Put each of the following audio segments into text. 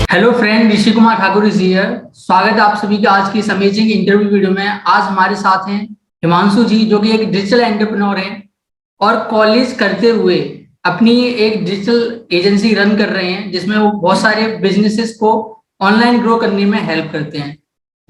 Hello friend, Rishi Kumar Thakur is here. स्वागत है आप सभी का आज की इस अमेजिंग इंटरव्यू वीडियो में। आज हमारे साथ हैं हिमांशु जी, जो कि एक डिजिटल एंटरप्रेन्योर हैं और कॉलेज करते हुए अपनी एक डिजिटल एजेंसी रन कर रहे हैं, जिसमें वो बहुत सारे बिजनेसेस को ऑनलाइन ग्रो करने में हेल्प करते हैं।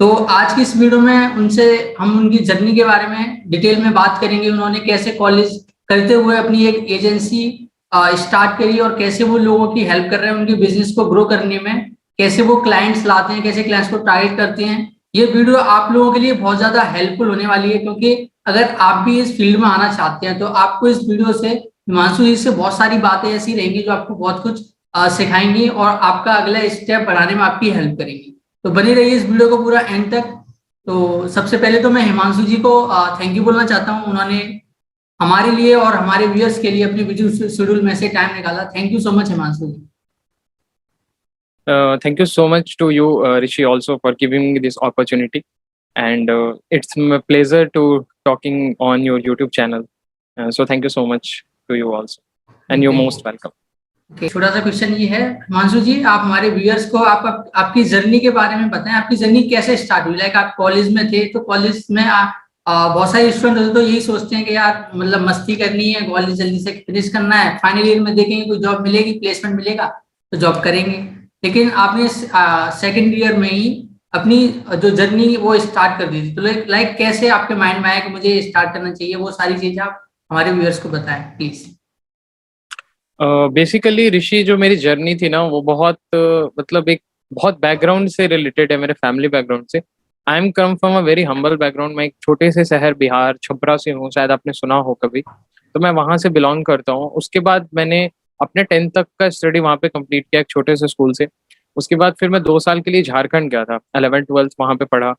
तो आज की इस वीडियो में उनसे हम उनकी जर्नी के बारे में डिटेल में बात करेंगे। उन्होंने कैसे कॉलेज करते हुए अपनी एक एजेंसी स्टार्ट करी और कैसे वो लोगों की हेल्प कर रहे हैं उनके बिजनेस को ग्रो करने में, कैसे वो क्लाइंट्स लाते हैं, कैसे क्लाइंट्स को टारगेट करते हैं। ये वीडियो आप लोगों के लिए बहुत ज्यादा हेल्पफुल होने वाली है, क्योंकि अगर आप भी इस फील्ड में आना चाहते हैं तो आपको इस वीडियो से हिमांशु जी से बहुत सारी बातें ऐसी रहेंगी जो आपको बहुत कुछ सिखाएंगी और आपका अगला स्टेप बढ़ाने में आपकी हेल्प करेंगी। तो बनी रहिए इस वीडियो को पूरा एंड तक। तो सबसे पहले तो मैं हिमांशु जी को थैंक यू बोलना चाहता हूँ। उन्होंने हमारे लिए और हमारे व्यूअर्स के लिए अपने बिजी शेड्यूल में से टाइम निकाला। Thank you so much Himanshu ji. Thank you so much to you, Rishi, also for giving me this opportunity. And it's my pleasure to talking on your YouTube channel. So thank you so much to you also. And you're most welcome. छोटा सा question ये है हिमांशु जी, आप हमारे viewers को आपकी journey के बारे में बताएं। आपकी जर्नी कैसे स्टार्ट हुई? लाइक आप कॉलेज में थे, तो कॉलेज में बहुत सारे स्टूडेंट होते तो यही सोचते हैं कि यार मतलब मस्ती करनी है, कॉलेज जल्दी से फिनिश करना है, फाइनल ईयर में देखेंगे कोई जॉब मिलेगी, प्लेसमेंट मिलेगा तो जॉब करेंगे। लेकिन आपने सेकेंड ईयर में ही अपनी जो जर्नी वो स्टार्ट कर दी थी। तो लाइक कैसे आपके माइंड में आया कि मुझे स्टार्ट करना चाहिए, वो सारी चीजें आप हमारे व्यूअर्स को बताएं प्लीज। बेसिकली ऋषि, जो मेरी जर्नी थी ना वो बहुत मतलब एक बहुत बैकग्राउंड से रिलेटेड है, मेरे फैमिली बैकग्राउंड से। I am come from a very humble background. मैं एक छोटे से शहर बिहार छपरा से हूँ, शायद आपने सुना हो कभी। तो मैं वहां से बिलोंग करता हूँ। उसके बाद मैंने अपने 10th तक का स्टडी वहाँ पे कंप्लीट किया, एक छोटे से स्कूल से। उसके बाद फिर मैं 2 साल के लिए झारखंड गया था, 11th 12th वहाँ पे पढ़ा।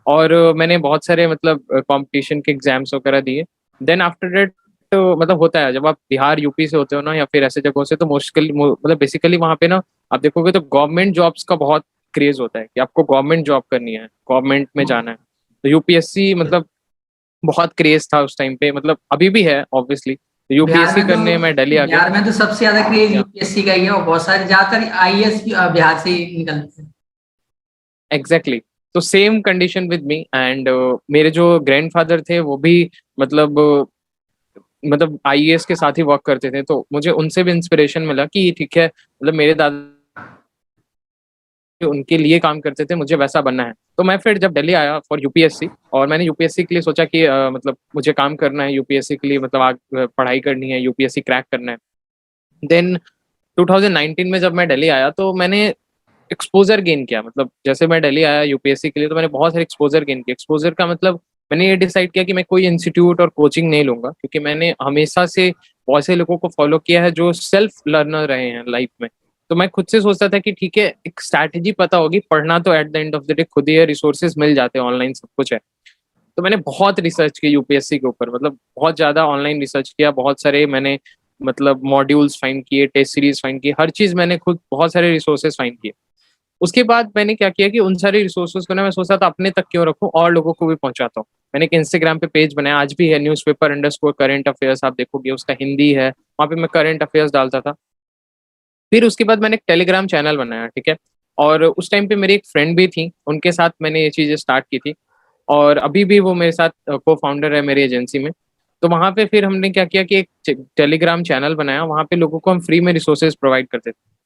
और मैंने बहुत सारे मतलब कंपटीशन के एग्जाम्स वगैरह दिए। देन आफ्टर दैट तो मतलब होता है, जब आप बिहार यूपी से होते हो ना या फिर ऐसे जगहों से, तो मुश्किल मतलब बेसिकली वहाँ पे ना आप देखोगे तो गवर्नमेंट जॉब्स का बहुत क्रेज होता है कि आपको गवर्नमेंट जॉब करनी है, गवर्नमेंट में जाना है। तो यूपीएससी मतलब बहुत क्रेज था उस टाइम पे, मतलब अभी भी है ऑब्वियसली। तो बिहार यूपीएससी में तो करने मैं दिल्ली आ गया। बिहार में तो सबसे ज्यादा क्रेज या यूपीएससी का ही है और बहुत सारे ज्यादातर आईएएस बिहार से ही निकलते हैं। एग्जैक्टली। तो same condition with me and मेरे जो ग्रैंडफादर थे वो भी मतलब मतलब आईएएस के साथ ही वर्क करते थे। तो मुझे उनसे भी इंस्पिरेशन मिला कि ठीक है, मतलब मेरे दादा उनके लिए काम करते थे, मुझे वैसा बनना है। तो मैं फिर जब दिल्ली आया फॉर यूपीएससी, और मैंने यूपीएससी के लिए सोचा कि मतलब मुझे काम करना है यूपीएससी के लिए, मतलब आगे पढ़ाई करनी है, यूपीएससी क्रैक करना है। देन 2019 में जब मैं दिल्ली आया तो मैंने एक्सपोजर गेन किया। मतलब जैसे मैं दिल्ली आया यूपीएससी के लिए तो मैंने बहुत सारे एक्सपोजर गेन किया। एक्सपोजर का मतलब मैंने ये डिसाइड किया कि मैं कोई इंस्टीट्यूट और कोचिंग नहीं लूंगा, क्योंकि मैंने हमेशा से बहुत से लोगों को फॉलो किया है जो सेल्फ लर्नर रहे हैं लाइफ में। तो मैं खुद से सोचता था कि ठीक है, एक स्ट्रैटेजी पता होगी, पढ़ना तो at the end of the day खुद ही है, रिसोर्सेज मिल जाते हैं, ऑनलाइन सब कुछ है। तो मैंने बहुत रिसर्च की यूपीएससी के ऊपर, मतलब बहुत ज्यादा ऑनलाइन रिसर्च किया। बहुत सारे मैंने मतलब मॉड्यूल्स फाइंड किए, टेस्ट सीरीज फाइंड की, हर चीज मैंने खुद बहुत सारे रिसोर्सेज फाइंड किए। उसके बाद मैंने क्या किया कि उन सारे रिसोर्सेज को ना मैं सोचा था अपने तक क्यों रखूं, और लोगों को भी पहुंचाता हूँ। मैंने एक इंस्टाग्राम पे पेज बनाया, आज भी है, न्यूज़पेपर_करंट अफेयर्स। आप देखोगे उसका हिंदी है, वहाँ पे मैं करंट अफेयर्स डालता था। फिर उसके बाद मैंने एक टेलीग्राम चैनल बनाया, ठीक है। और उस टाइम पे मेरी एक फ्रेंड भी थी, उनके साथ मैंने ये चीजें स्टार्ट की थी। और अभी भी वो मेरे साथ को फाउंडर है मेरी एजेंसी में। तो वहाँ पे फिर हमने क्या किया कि एक टेलीग्राम चैनल बनाया, वहाँ पे लोगों को हम फ्री में रिसोर्सेज प्रोवाइड करते थे।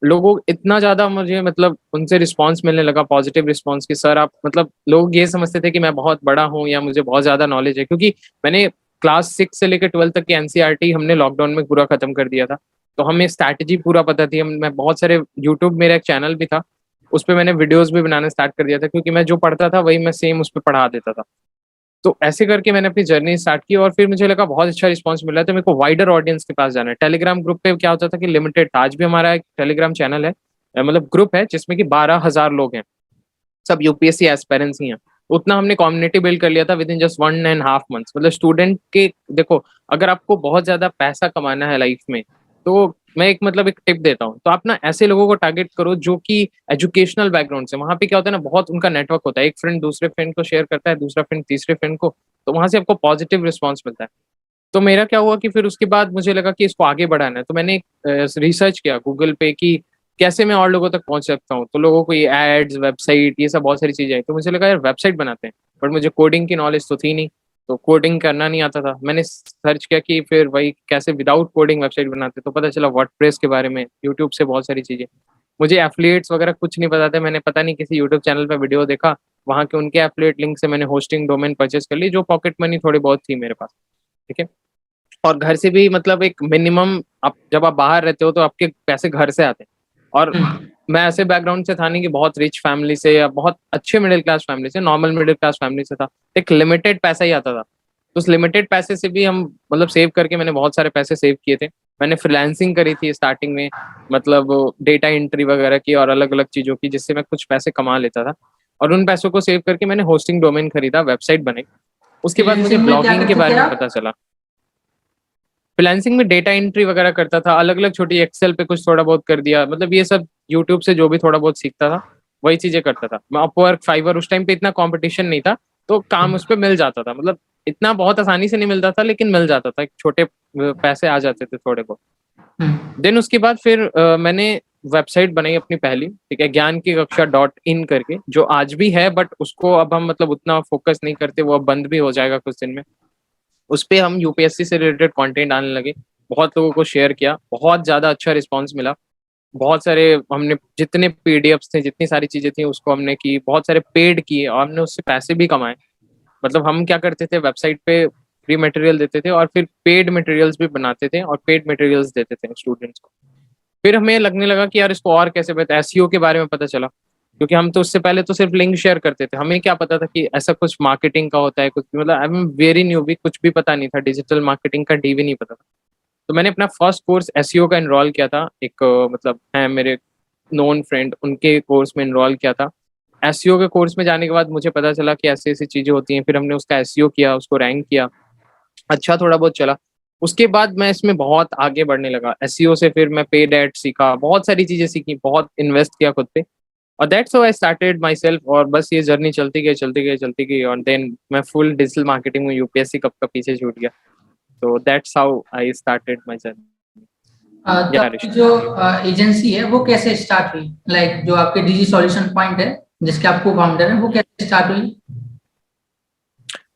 लोगों इतना ज्यादा मुझे मतलब उनसे रिस्पांस मिलने लगा, पॉजिटिव रिस्पांस, कि सर आप मतलब लोग ये समझते थे कि मैं बहुत बड़ा हूँ या मुझे बहुत ज्यादा नॉलेज है, क्योंकि मैंने क्लास 6 से लेकर 12th तक की एनसीईआरटी हमने लॉकडाउन में पूरा खत्म कर दिया था। तो हमें स्ट्रैटेजी पूरा पता थी। हम मैं बहुत सारे यूट्यूब, मेरा एक चैनल भी था, उस पर मैंने वीडियोज भी बनाना स्टार्ट कर दिया था, क्योंकि मैं जो पढ़ता था वही मैं सेम उस पर पढ़ा देता था। तो ऐसे करके मैंने अपनी जर्नी स्टार्ट की और फिर मुझे लगा बहुत अच्छा रिस्पांस मिला है, तो मेरे को वाइडर ऑडियंस के पास जाना है। टेलीग्राम ग्रुप पे क्या होता था कि लिमिटेड था, आज भी हमारा एक टेलीग्राम चैनल है, मतलब ग्रुप है, जिसमें कि 12,000 लोग हैं, सब यूपीएससी एस्पेरेंट्स ही हैं। उतना हमने कम्युनिटी बिल्ड कर लिया था विद इन जस्ट 1.5 मंथ्स। मतलब स्टूडेंट के देखो, अगर आपको बहुत ज्यादा पैसा कमाना है लाइफ में, तो मैं एक मतलब एक टिप देता हूँ, तो आप ना ऐसे लोगों को टारगेट करो जो कि एजुकेशनल बैकग्राउंड से। वहां पे क्या होता है ना, बहुत उनका नेटवर्क होता है, एक फ्रेंड दूसरे फ्रेंड को शेयर करता है, दूसरा फ्रेंड तीसरे फ्रेंड को, तो वहां से आपको पॉजिटिव रिस्पॉन्स मिलता है। तो मेरा क्या हुआ कि फिर उसके बाद मुझे लगा कि इसको आगे बढ़ाना है, तो मैंने एक रिसर्च किया गूगल पे कि कैसे मैं और लोगों तक पहुंच सकता हूँ। तो लोगों को ये एड्स, वेबसाइट, ये सब बहुत सारी चीजें आई, तो मुझे लगा यार वेबसाइट बनाते हैं, बट मुझे कोडिंग की नॉलेज तो थी नहीं, तो कोडिंग करना नहीं आता था। मैंने सर्च किया कि फिर वही कैसे विदाउट कोडिंग वेबसाइट बनाते, तो पता चला वर्डप्रेस के बारे में, यूट्यूब से बहुत सारी चीजें। मुझे एफिलिएट्स वगैरह कुछ नहीं पता था, मैंने पता नहीं किसी यूट्यूब चैनल पे वीडियो देखा, वहां के उनके एफिलिएट लिंक से मैंने होस्टिंग डोमेन परचेस कर ली, जो पॉकेट मनी थोड़ी बहुत थी मेरे पास। ठीक है। और घर से भी मतलब एक मिनिमम, आप जब आप बाहर रहते हो तो आपके पैसे घर से आते हैं। और हम्म, मैं ऐसे बैकग्राउंड से था नहीं कि बहुत रिच फैमिली से या बहुत अच्छे मिडिल क्लास फैमिली से, नॉर्मल मिडिल क्लास फैमिली से था। एक लिमिटेड पैसा ही आता था, तो उस लिमिटेड पैसे से भी हम मतलब सेव करके, मैंने बहुत सारे पैसे सेव किए थे। मैंने फ्रीलांसिंग करी थी स्टार्टिंग में, मतलब डेटा एंट्री वगैरह की और अलग अलग चीजों की, जिससे मैं कुछ पैसे कमा लेता था। और उन पैसों को सेव करके मैंने होस्टिंग डोमेन खरीदा, वेबसाइट बनाई। उसके बाद मुझे फ्रीलांसिंग में क्या ब्लॉगिंग के करते थे बारे में आप? पता चला। फ्रीलांसिंग में डेटा एंट्री वगैरह करता था, अलग अलग छोटी एक्सेल पे कुछ थोड़ा बहुत कर दिया, मतलब ये सब यूट्यूब से जो भी थोड़ा बहुत सीखता था वही चीजें करता था मैं। अपवर्क, फाइवर, उस टाइम पे इतना कंपटीशन नहीं था, तो काम उस पर मिल जाता था, मतलब इतना बहुत आसानी से नहीं मिलता था, लेकिन मिल जाता था, छोटे पैसे आ जाते थे थोड़े बहुत। हम्म, देन उसके बाद फिर मैंने वेबसाइट बनाई अपनी पहली, ठीक है, ज्ञान की कक्षा डॉट इन करके, जो आज भी है, बट उसको अब हम मतलब उतना फोकस नहीं करते, वो अब बंद भी हो जाएगा कुछ दिन में। उस पे हम यूपीएससी से रिलेटेड कंटेंट आने लगे, बहुत लोगों को शेयर किया, बहुत ज्यादा अच्छा रिस्पांस मिला। बहुत सारे हमने जितने पीडीएफ्स थे, जितनी सारी चीजें थी, उसको हमने की, बहुत सारे पेड किए और हमने उससे पैसे भी कमाए। मतलब हम क्या करते थे, वेबसाइट पे फ्री मटेरियल देते थे और फिर पेड मटेरियल्स भी बनाते थे और पेड मटेरियल्स देते थे स्टूडेंट्स को। फिर हमें लगने लगा कि यार इसको और कैसे बेहतर, एसईओ के बारे में पता चला, क्योंकि हम तो उससे पहले तो सिर्फ लिंक शेयर करते थे, हमें क्या पता था कि ऐसा कुछ मार्केटिंग का होता है कुछ भी, मतलब आई एम वेरी न्यू, भी कुछ भी पता नहीं था, डिजिटल मार्केटिंग का डी भी नहीं पता था। तो मैंने अपना फर्स्ट कोर्स एसईओ का इनरोल किया था, एक मतलब है मेरे नोन फ्रेंड, उनके कोर्स में इनरोल किया था। एसईओ के कोर्स में जाने के बाद मुझे पता चला कि ऐसी ऐसी चीजें होती हैं, फिर हमने उसका एसईओ किया, उसको रैंक किया, अच्छा थोड़ा बहुत चला। उसके बाद मैं इसमें बहुत आगे बढ़ने लगा एसईओ से, फिर मैं पेड एड सीखा, बहुत सारी चीजें सीखी, बहुत इन्वेस्ट किया खुद पे, और that's how I started my self. और बस ये जर्नी चलती गई चलती गई चलती गई, और देन मैं फुल डिजिटल मार्केटिंग में, यूपीएससी कब का पीछे छूट गया। तो that's how I started my journey. तो या आपकी ऋषि। जो एजेंसी है वो कैसे स्टार्ट हुई? लाइक जो आपके डिजी सॉल्यूशन पॉइंट है, जिसके आप को फाउंडर हैं, वो कैसे स्टार्ट हुई?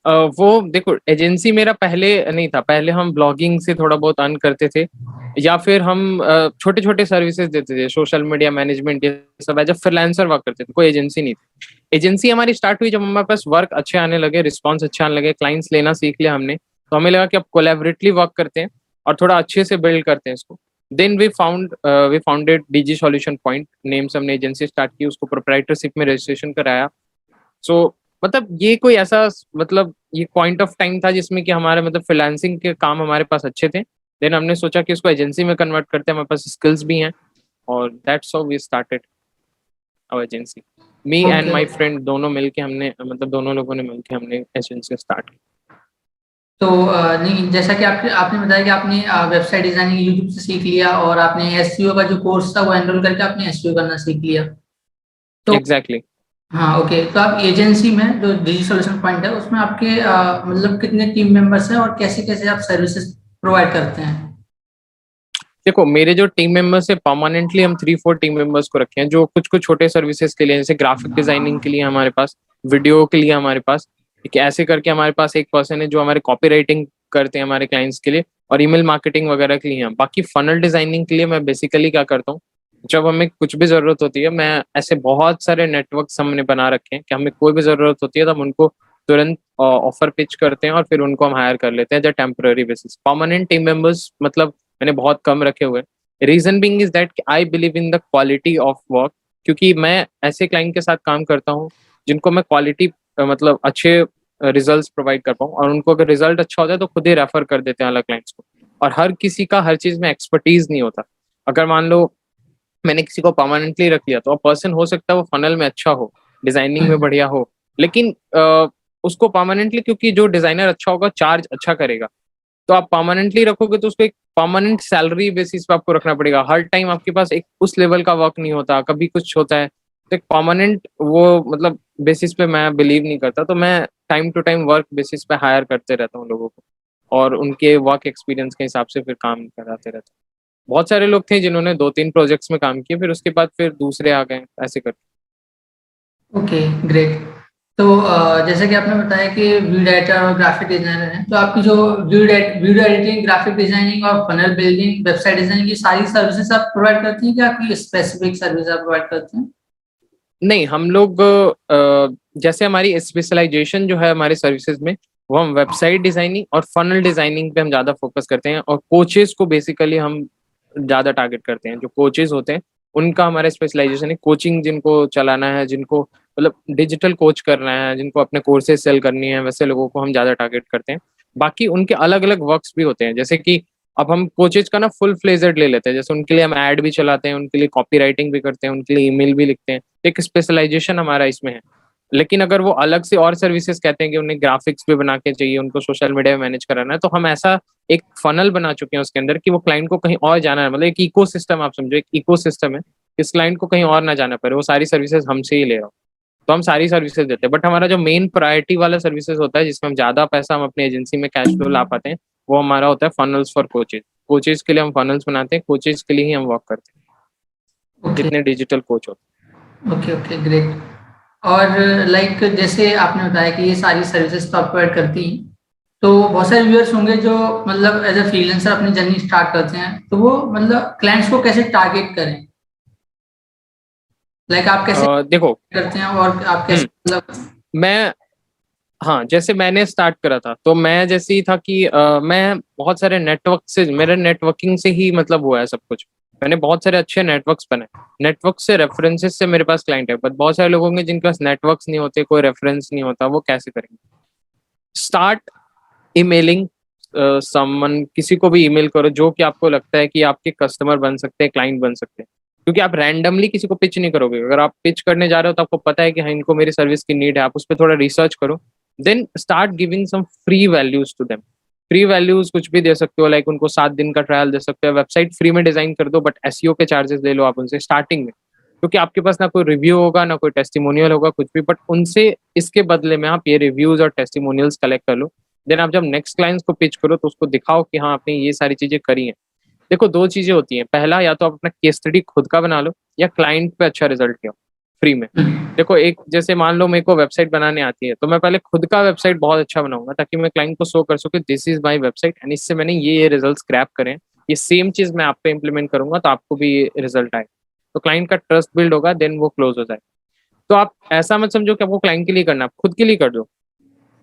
वो देखो, एजेंसी मेरा पहले नहीं था, पहले हम ब्लॉगिंग से थोड़ा बहुत अर्न करते थे, या फिर हम छोटे छोटे सर्विसेज देते थे, सोशल मीडिया मैनेजमेंट, ये सब एज अ फ्रीलांसर वर्क करते थे, कोई एजेंसी नहीं थी। एजेंसी हमारी स्टार्ट हुई जब हमारे पास वर्क अच्छे आने लगे, रिस्पॉन्स अच्छे आने लगे, क्लाइंट्स लेना सीख लिया हमने, तो हमें लगा कि अब कोलैबोरेटली वर्क करते हैं और थोड़ा अच्छे से बिल्ड करते हैं इसको। Then we founded DG solution point name से हमने एजेंसी स्टार्ट की, उसको प्रोप्राइटरशिप में रजिस्ट्रेशन कराया। सो मतलब ये कोई ऐसा, मतलब ये पॉइंट ऑफ टाइम था जिसमें कि हमारे मतलब फ्रीलांसिंग के काम हमारे पास अच्छे थे, देन हमने सोचा कि इसको एजेंसी में कन्वर्ट करते हैं, हमारे पास स्किल्स भी हैं, और that's how we started our agency. Me and okay. My friend दोनों मिलके हमने, मतलब दोनों लोगों ने मिलके हमने एजेंसी स्टार्ट की। तो नहीं, जैसा कि आपने आपने बताया कि आपने वेबसाइट डिजाइनिंग यूट्यूब से सीख लिया और आपने एसईओ का जो कोर्स था वो एनरोल करके आपने एसईओ करना सीख लिया। तो एग्जैक्टली। हाँ, ओके। तो आप एजेंसी में जो डिजी सॉल्यूशन पॉइंट है उसमें आपके मतलब कितने टीम मेंबर्स हैं और कैसे कैसे आप सर्विसेज प्रोवाइड करते हैं? देखो, मेरे जो टीम मेंबर्स है, परमानेंटली हम 3-4 टीम मेंबर्स को रखे हैं, जो कुछ कुछ छोटे सर्विसेज के लिए, जैसे ग्राफिक डिजाइनिंग के लिए हमारे पास, वीडियो के लिए हमारे पास, ठीक है, ऐसे करके हमारे पास एक पर्सन है जो हमारे कॉपी राइटिंग करते हैं हमारे क्लाइंट्स के लिए, और ईमेल मार्केटिंग वगैरह के लिए हैं। बाकी फनल डिजाइनिंग के लिए मैं बेसिकली क्या करता हूँ, जब हमें कुछ भी जरूरत होती है, मैं ऐसे बहुत सारे नेटवर्क्स हमने बना रखे हैं कि हमें कोई भी जरूरत होती है तो हम उनको तुरंत ऑफर पिच करते हैं और फिर उनको हम हायर कर लेते हैं as a temporary basis. Permanent team members मतलब मैंने बहुत कम रखे हुए हैं। Reason being is that I believe in the quality of work, क्योंकि मैं ऐसे क्लाइंट के साथ काम करता हूँ जिनको मैं क्वालिटी मतलब अच्छे रिजल्ट्स प्रोवाइड कर पाऊँ, और उनको अगर रिजल्ट अच्छा होता है तो खुद ही रेफर कर देते हैं अलग क्लाइंट्स को। और हर किसी का हर चीज में एक्सपर्टीज नहीं होता। अगर मान लो मैंने किसी को परमानेंटली रख लिया, तो पर्सन हो सकता है वो फनल में अच्छा हो, डिजाइनिंग में बढ़िया हो, लेकिन उसको परमानेंटली, क्योंकि जो डिजाइनर अच्छा होगा चार्ज अच्छा करेगा, तो आप परमानेंटली रखोगे तो उसको एक परमानेंट सैलरी बेसिस पे आपको रखना पड़ेगा। हर टाइम आपके पास एक उस लेवल का वर्क नहीं होता, कभी कुछ होता है, तो एक परमानेंट वो मतलब बेसिस पे मैं बिलीव नहीं करता। तो मैं time to time work basis पे हायर करते रहता हूँ लोगों को, और उनके वर्क एक्सपीरियंस के हिसाब से फिर काम कराते रहता हूँ। बहुत सारे लोग थे जिन्होंने 2-3 प्रोजेक्ट्स में काम किए, फिर उसके बाद फिर दूसरे आ गए, ऐसे करके। Okay, great. तो जैसे कि आपने बताया कि वीडियो एडिटर और ग्राफिक डिजाइनर हैं, तो आपकी जो वीडियो एडिटिंग, ग्राफिक डिजाइनिंग और फनल बिल्डिंग, वेबसाइट डिजाइनिंग की सारी सर्विसेज आप प्रोवाइड करती हैं, क्या कोई स्पेसिफिक सर्विस आप प्रोवाइड करते हैं? नहीं, हम लोग जैसे हमारी स्पेशलाइजेशन जो है हमारे सर्विसेज में, वो हम वेबसाइट डिजाइनिंग और फनल डिजाइनिंग पे हम ज़्यादा फोकस करते हैं, और कोचेस को बेसिकली हम ज़्यादा टारगेट करते हैं। जो कोचेस होते हैं उनका हमारा स्पेशलाइजेशन है, कोचिंग जिनको चलाना है, जिनको मतलब डिजिटल कोच करना है, जिनको अपने कोर्सेज सेल करनी है, वैसे लोगों को हम ज़्यादा टारगेट करते हैं। बाकी उनके अलग अलग वर्क्स भी होते हैं, जैसे कि अब हम कोचेज का ना फुल फ्लेजेड ले लेते हैं, जैसे उनके लिए हम ऐड भी चलाते हैं, उनके लिए कॉपी राइटिंग भी करते हैं, उनके लिए ईमेल भी लिखते हैं। एक स्पेशलाइजेशन हमारा इसमें है। लेकिन अगर वो अलग से और सर्विसेज कहते हैं कि उन्हें ग्राफिक्स भी बना के चाहिए, उनको सोशल मीडिया में मैनेज कराना है, तो हम ऐसा एक फनल बना चुके हैं उसके अंदर कि वो क्लाइंट को कहीं और जाना है, मतलब एक इकोसिस्टम, आप समझो एक इकोसिस्टम है, इस क्लाइंट को कहीं और ना जाना पड़े, वो सारी सर्विसेज हमसे ही ले रहा हो। तो हम सारी सर्विसेज देते हैं, बट हमारा जो मेन प्रायोरिटी वाला सर्विसेज होता है, जिसमें हम ज्यादा पैसा हम अपनी एजेंसी में कैश फ्लो ला पाते हैं, वो हमारा होता है फनल्स फॉर कोचेज। कोचेज के लिए हम फनल्स बनाते हैं, कोचेज के लिए ही हम वर्क करते हैं, ओके, जितने डिजिटल कोच होते ओके, ओके, ग्रेट। और लाइक जैसे आपने बताया कि ये सारी सर्विसेज तो आप प्रोवाइड करती हैं, तो बहुत सारे व्यूअर्स होंगे जो मतलब एज अ फ्रीलांसर अपनी जर्नी स्टार्ट करते हैं, तो वो मतलब क्लाइंट्स को कैसे टारगेट करें? लाइक आप कैसे हैं। देखो, करते हैं और आप कैसे हम्म मतलब? मैं हाँ, जैसे मैंने स्टार्ट करा था, तो मैं जैसे ही था कि मैं बहुत सारे नेटवर्क से, मेरे नेटवर्किंग से ही मतलब हुआ है सब कुछ। मैंने बहुत सारे अच्छे नेटवर्क्स बनाए, नेटवर्क से, रेफरेंसेस से मेरे पास क्लाइंट है, बट बहुत सारे लोग होंगे जिनके पास नेटवर्क्स नहीं होते, कोई रेफरेंस नहीं होता, वो कैसे करेंगे? स्टार्ट ईमेलिंग समवन, किसी को भी ईमेल करो जो कि आपको लगता है कि आपके कस्टमर बन सकते हैं, क्लाइंट बन सकते हैं। क्योंकि आप रैंडमली किसी को पिच नहीं करोगे। अगर आप पिच करने जा रहे हो तो आपको पता है कि हाँ, इनको मेरी सर्विस की नीड है, आप उस पर थोड़ा रिसर्च करो, then start giving some free values to them. Free values कुछ भी दे सकते हो, लाइक उनको 7 दिन का ट्रायल दे सकते हो, वेबसाइट फ्री में डिजाइन कर दो, बट एसईओ के चार्जेस ले लो आप उनसे स्टार्टिंग में, क्योंकि आपके पास ना कोई रिव्यू होगा, ना कोई टेस्टिमोनियल होगा, कुछ भी, बट उनसे इसके बदले में आप ये रिव्यूज और टेस्टिमोनियल्स कलेक्ट कर लो। देन आप जब नेक्स्ट क्लाइंट्स को पिच करो तो उसको दिखाओ कि हाँ, आपने ये सारी चीजें करी हैं। देखो, दो चीजें होती हैं, पहला, या तो आप अपना केस स्टडी खुद का बना लो, या क्लाइंट पे अच्छा रिजल्ट लियो फ्री में। देखो, एक जैसे मान लो मेरे को वेबसाइट बनाने आती है, तो मैं पहले खुद का वेबसाइट बहुत अच्छा बनाऊंगा, ताकि मैं क्लाइंट को शो कर सकूं this is my website and इससे मैंने ये रिजल्ट्स क्रैप करे हैं। ये सेम चीज मैं आप पे इंप्लीमेंट करूंगा तो आपको भी रिजल्ट आए, तो क्लाइंट का ट्रस्ट बिल्ड होगा, देन वो क्लोज हो जाए। तो आप ऐसा मत समझो कि आपको क्लाइंट के लिए करना है, आप खुद के लिए कर दो।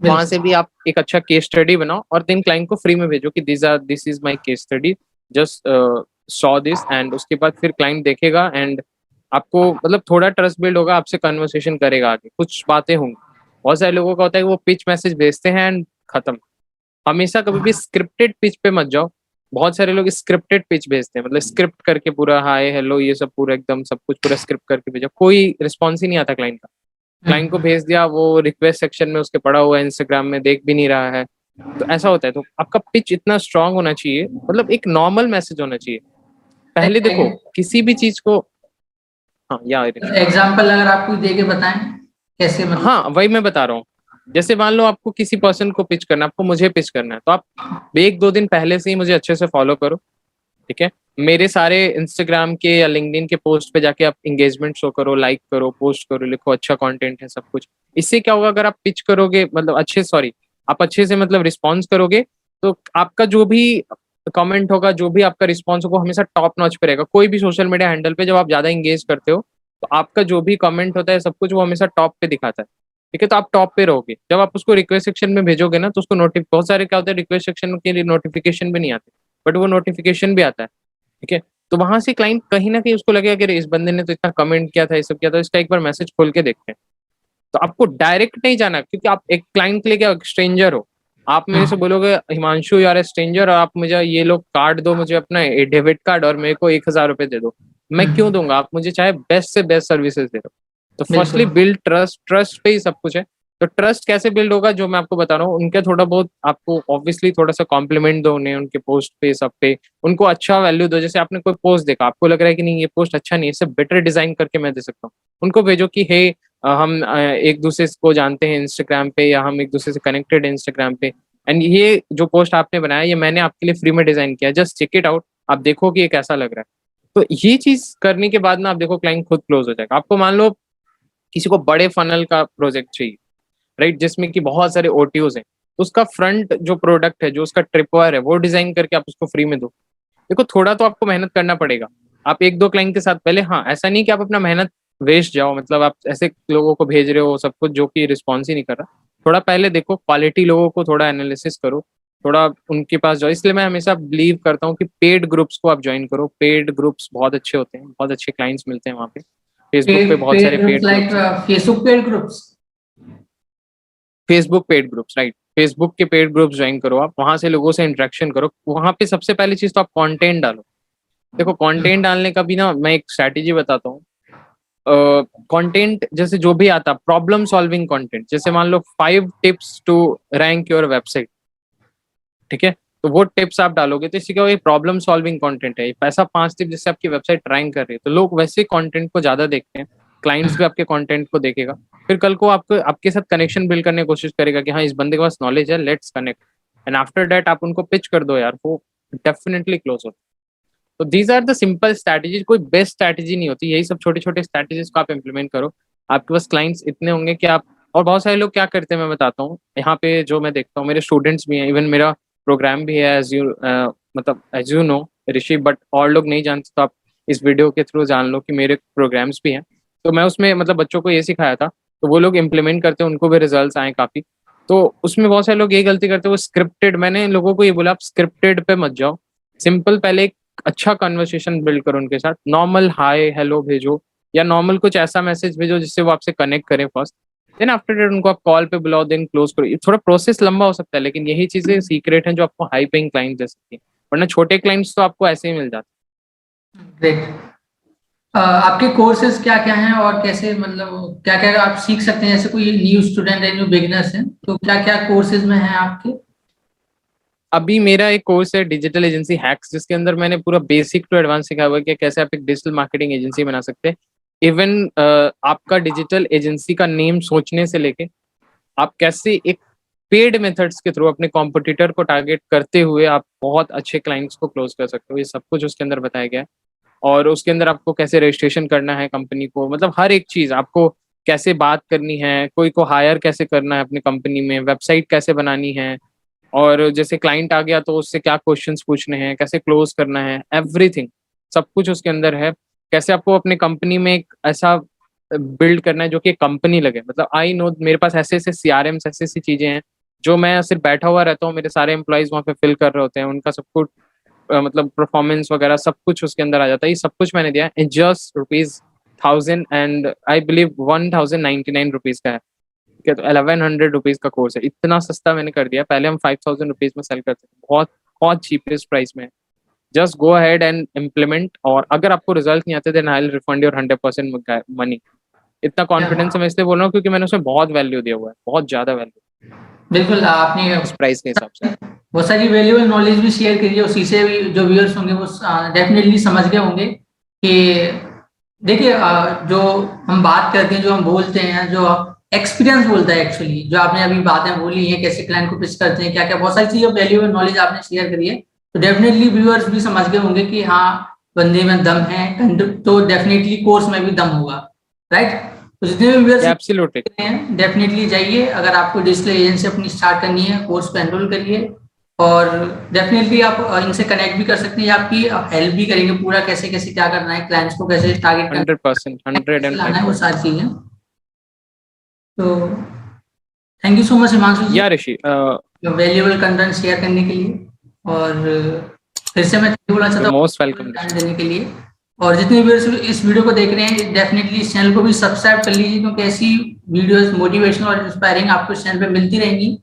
वहां से बिल्कुल। भी आप एक अच्छा केस स्टडी बनाओ और देन क्लाइंट को फ्री में भेजो कि this is my case study, just saw this, and उसके बाद फिर क्लाइंट देखेगा एंड आपको मतलब थोड़ा ट्रस्ट बिल्ड होगा, आपसे कन्वर्सेशन करेगा, आगे कुछ बातें होंगी। बहुत सारे लोगों का होता है कि वो पिच मैसेज भेजते हैं एंड खत्म। हमेशा कभी भी स्क्रिप्टेड पिच पे मत जाओ। बहुत सारे लोग स्क्रिप्टेड पिच भेजते हैं, मतलब स्क्रिप्ट करके पूरा हाय हेलो ये सब पूरा एकदम सब कुछ पूरा स्क्रिप्ट करके भेजा, कोई रिस्पॉन्स ही नहीं आता क्लाइंट का। क्लाइंट को भेज दिया, वो रिक्वेस्ट सेक्शन में उसके पड़ा हुआ है, इंस्टाग्राम में देख भी नहीं रहा है, तो ऐसा होता है। तो आपका पिच इतना स्ट्रांग होना चाहिए, मतलब एक नॉर्मल मैसेज होना चाहिए। पहले देखो किसी भी चीज को, हाँ यार, एग्जाम्पल अगर आप कुछ दे के बताएं, कैसे मतलब? हाँ वही मैं बता रहा हूँ। जैसे मान लो आपको किसी पर्सन को पिच करना है, आपको मुझे पिच करना है, तो आप 1-2 दिन पहले से ही मुझे अच्छे से फॉलो करो, ठीक है? मेरे सारे इंस्टाग्राम के या लिंक्डइन के पोस्ट पे जाके आप एंगेजमेंट शो करो, लाइक करो, पोस्ट करो, लिखो अच्छा कंटेंट है, सब कुछ। इससे क्या होगा, अगर आप पिच करोगे मतलब आप अच्छे से मतलब रिस्पॉन्स करोगे, तो आपका जो भी कमेंट होगा, जो भी आपका रिस्पॉन्स होगा, हमेशा टॉप नॉच पे रहेगा। कोई भी सोशल मीडिया हैंडल पे जब आप ज्यादा एंगेज करते हो, तो आपका जो भी कमेंट होता है सब कुछ वो हमेशा टॉप पे दिखाता है, ठीक है? तो आप टॉप पे रहोगे। जब आप उसको रिक्वेस्ट सेक्शन में भेजोगे ना, तो उसको बहुत सारे क्या होता है, रिक्वेस्ट सेक्शन के लिए नोटिफिकेशन भी नहीं आते, बट वो नोटिफिकेशन भी आता है, ठीक है? तो वहां से क्लाइंट कहीं ना कहीं उसको लगेगा कि अरे इस बंदे ने तो इतना कमेंट किया था, ये सब किया था, इसका एक बार मैसेज खोल के देखते हैं। तो आपको डायरेक्ट नहीं जाना, क्योंकि आप एक क्लाइंट के लिए क्या स्ट्रेंजर हो। आप मेरे से बोलोगे हिमांशु यार स्ट्रेंजर, और आप मुझे ये लोग कार्ड दो, मुझे अपना डेबिट कार्ड और मेरे को 1,000 रुपए दे दो, मैं क्यों दूंगा? आप मुझे चाहे बेस्ट से बेस्ट सर्विसेज दे दो। तो फर्स्टली बिल्कुल। बिल्ड ट्रस्ट, ट्रस्ट पे ही सब कुछ है। तो ट्रस्ट कैसे बिल्ड होगा, जो मैं आपको बता रहा हूँ, उनके थोड़ा बहुत आपको ऑब्वियसली थोड़ा सा कॉम्प्लीमेंट दो उन्हें, उनके पोस्ट पे सब पे उनको अच्छा वैल्यू दो। जैसे आपने कोई पोस्ट देखा, आपको लग रहा है कि नहीं ये पोस्ट अच्छा नहीं है, इससे बेटर डिजाइन करके मैं दे सकता हूँ, उनको भेजो कि हे हम एक दूसरे को जानते हैं इंस्टाग्राम पे, या हम एक दूसरे से कनेक्टेड है इंस्टाग्राम पे, एंड ये जो पोस्ट आपने बनाया ये मैंने आपके लिए फ्री में डिजाइन किया, जस्ट चेक इट आउट, आप देखो कि ये कैसा लग रहा है। तो ये चीज करने के बाद ना आप देखो क्लाइंट खुद क्लोज हो जाएगा। आपको मान लो किसी को बड़े फनल का प्रोजेक्ट चाहिए, राइट, जिसमें कि बहुत सारे ओटीओज हैं, तो उसका फ्रंट जो प्रोडक्ट है, जो उसका ट्रिपवायर है, वो डिजाइन करके आप उसको फ्री में दो। देखो थोड़ा तो आपको मेहनत करना पड़ेगा। आप एक दो क्लाइंट के साथ पहले, हाँ ऐसा नहीं कि आप अपना मेहनत वेस्ट जाओ, मतलब आप ऐसे लोगों को भेज रहे हो सब कुछ जो कि रिस्पॉन्स ही नहीं कर रहा। थोड़ा पहले देखो क्वालिटी लोगों को, थोड़ा एनालिसिस करो, थोड़ा उनके पास जाओ। इसलिए मैं हमेशा बिलीव करता हूँ कि पेड ग्रुप्स को आप ज्वाइन करो। पेड ग्रुप्स बहुत अच्छे होते हैं, बहुत अच्छे क्लाइंट्स मिलते हैं वहाँ पे। फेसबुक पे बहुत सारे पेड लाइक ग्रुप्स हैं। Facebook paid groups. Facebook paid groups, right, Facebook के पेड ग्रुप्स ज्वाइन करो, आप वहां से लोगों से इंटरेक्शन करो। वहां पे सबसे पहली चीज तो आप कंटेंट डालो। देखो कंटेंट डालने का भी ना मैं एक स्ट्रैटेजी बताता हूँ। कंटेंट जैसे जो भी आता, प्रॉब्लम सॉल्विंग कंटेंट, जैसे मान लो 5 tips to rank your website, ठीक है, तो वो टिप्स आप डालोगे तो इससे क्या होगा, प्रॉब्लम सॉल्विंग कंटेंट है, ऐसा 5 टिप्स जिससे आपकी वेबसाइट रैंक कर रही है, तो लोग वैसे कंटेंट को ज्यादा देखते हैं। क्लाइंट्स भी आपके कंटेंट को देखेगा, फिर कल को आपको आपके साथ कनेक्शन बिल्ड करने की कोशिश करेगा कि हाँ इस बंदे के पास नॉलेज है, let's connect. And after that आप उनको पिच कर दो यार, वो डेफिनेटली क्लोज होता है। तो these are the simple strategies, कोई बेस्ट स्ट्रैटेजी नहीं होती, यही सब छोटे छोटे स्ट्रैटेजीज को आप इम्प्लीमेंट करो। आपके पास क्लाइंट्स इतने होंगे कि आप, और बहुत सारे लोग क्या करते हैं मैं बताता हूँ यहाँ पे, जो मैं देखता हूँ मेरे स्टूडेंट्स भी हैं, इवन मेरा प्रोग्राम भी है, एज यू मतलब as you know Rishi, but और लोग नहीं जानते तो आप इस वीडियो के थ्रू जान लो कि मेरे प्रोग्राम्स भी हैं। तो मैं उसमें मतलब बच्चों को ये सिखाया था, तो वो लोग इम्प्लीमेंट करते हैं, उनको भी रिजल्ट आए काफी। तो उसमें बहुत सारे लोग ये गलती करते हैं, वो स्क्रिप्टेड, मैंने लोगों को ये बोला आप स्क्रिप्टेड पे मत जाओ। सिंपल पहले एक अच्छा कन्वर्सेशन बिल्ड करो उनके साथ, नॉर्मल हाय हेलो भेजो, या नॉर्मल कुछ ऐसा मैसेज भेजो जिससे वो आपसे कनेक्ट करें फर्स्ट। देन आफ्टर दैट उनको आप कॉल पे बुलाओ, देन क्लोज करो। ये थोड़ा प्रोसेस लंबा हो सकता है, लेकिन यही चीजें सीक्रेट हैं जो आपको हाई पेइंग क्लाइंट दे सकती है, वरना छोटे क्लाइंट्स तो आपको ऐसे ही मिल जाते हैं। ग्रेट। आपके कोर्सेज क्या क्या हैं और कैसे, मतलब क्या क्या आप सीख सकते हैं? जैसे कोई न्यू स्टूडेंट है, न्यू बिगिनर्स हैं, तो क्या क्या कोर्सेज में हैं आपके? अभी मेरा एक कोर्स है डिजिटल एजेंसी हैक्स, जिसके अंदर मैंने पूरा बेसिक टू एडवांस सिखाया हुआ है कि कैसे आप एक डिजिटल मार्केटिंग एजेंसी बना सकते हैं। इवन आपका डिजिटल एजेंसी का नेम सोचने से लेके आप कैसे एक पेड मेथड्स के थ्रू अपने कॉम्पिटिटर को टारगेट करते हुए आप बहुत अच्छे क्लाइंट्स को क्लोज कर सकते हो, ये सब कुछ उसके अंदर बताया गया है। और उसके अंदर आपको कैसे रजिस्ट्रेशन करना है कंपनी को, मतलब हर एक चीज आपको, कैसे बात करनी है, कोई को हायर कैसे करना है अपनी कंपनी में, वेबसाइट कैसे बनानी है, और जैसे क्लाइंट आ गया तो उससे क्या क्वेश्चंस पूछने हैं, कैसे क्लोज करना है, एवरीथिंग सब कुछ उसके अंदर है। कैसे आपको अपने कंपनी में एक ऐसा बिल्ड करना है जो कि कंपनी लगे, मतलब आई नो मेरे पास ऐसे ऐसे CRMs, ऐसी ऐसी चीजें हैं जो मैं सिर्फ बैठा हुआ रहता हूँ, मेरे सारे एम्प्लॉयज वहाँ पे फिल कर रहे होते हैं, उनका सब कुछ मतलब परफॉर्मेंस वगैरह सब कुछ उसके अंदर आ जाता है। ये सब कुछ मैंने दिया है just ₹1000 and I believe 1099 rupees का है, ठीक है, तो 1100 रुपीज का कोर्स है। इतना सस्ता मैंने कर दिया, पहले हम 5000 रुपीज में सेल करते थे, बहुत बहुत चीपेस्ट प्राइस में। Just go ahead and implement, और अगर आपको रिजल्ट नहीं आते then I will refund your 100% money. इतना कॉन्फिडेंस से मैं इसलिए बोल रहा हूँ क्योंकि मैंने उसमें बहुत वैल्यू दिया हुआ है, बहुत ज्यादा वैल्यू बिल्कुल, आपने इस प्राइस के हिसाब से। बहुत सारी वैल्यूबल नॉलेज भी शेयर करी है, उसी से भी जो व्यूअर्स होंगे वो डेफिनेटली समझ गए होंगे कि देखिए, जो हम बात करते हैं, जो हम बोलते हैं, जो एक्सपीरियंस बोलता है एक्चुअली, जो आपने अभी बातें बोली हैं, कैसे क्लाइंट को पिच करते हैं, क्या क्या बहुत सारी चीजें वैल्यूबल नॉलेज आपने शेयर करी है, तो डेफिनेटली व्यूअर्स भी समझ गए होंगे कि हाँ बंदे में दम है, तो डेफिनेटली कोर्स में भी दम होगा, राइट? तो जितने भी व्यूअर्स हैं डेफिनेटली जाइए, अगर आपको डिजिटल एजेंसी अपनी स्टार्ट करनी है, कोर्स पे एनरोल करिए, और डेफिनेटली आप इनसे कनेक्ट भी कर सकते हैं, आपकी हेल्प भी करेंगे पूरा, कैसे कैसे क्या करना है, क्लाइंट्स को कैसे टारगेट करना 100%, 105 है, वो सारी चीजें। तो thank you so much Himanshu ji, Rishi, valuable content share करने के लिए, और फिर से मैं बोलना चाहता हूँ मोस्ट वेलकम देने के लिए। और जितने भी इस वीडियो को देख रहे हैं डेफिनेटली इस चैनल को भी सब्सक्राइब कर लीजिए, क्योंकि ऐसी वीडियोस मोटिवेशनल और इंस्पायरिंग आपको इस चैनल पे मिलती रहेंगी।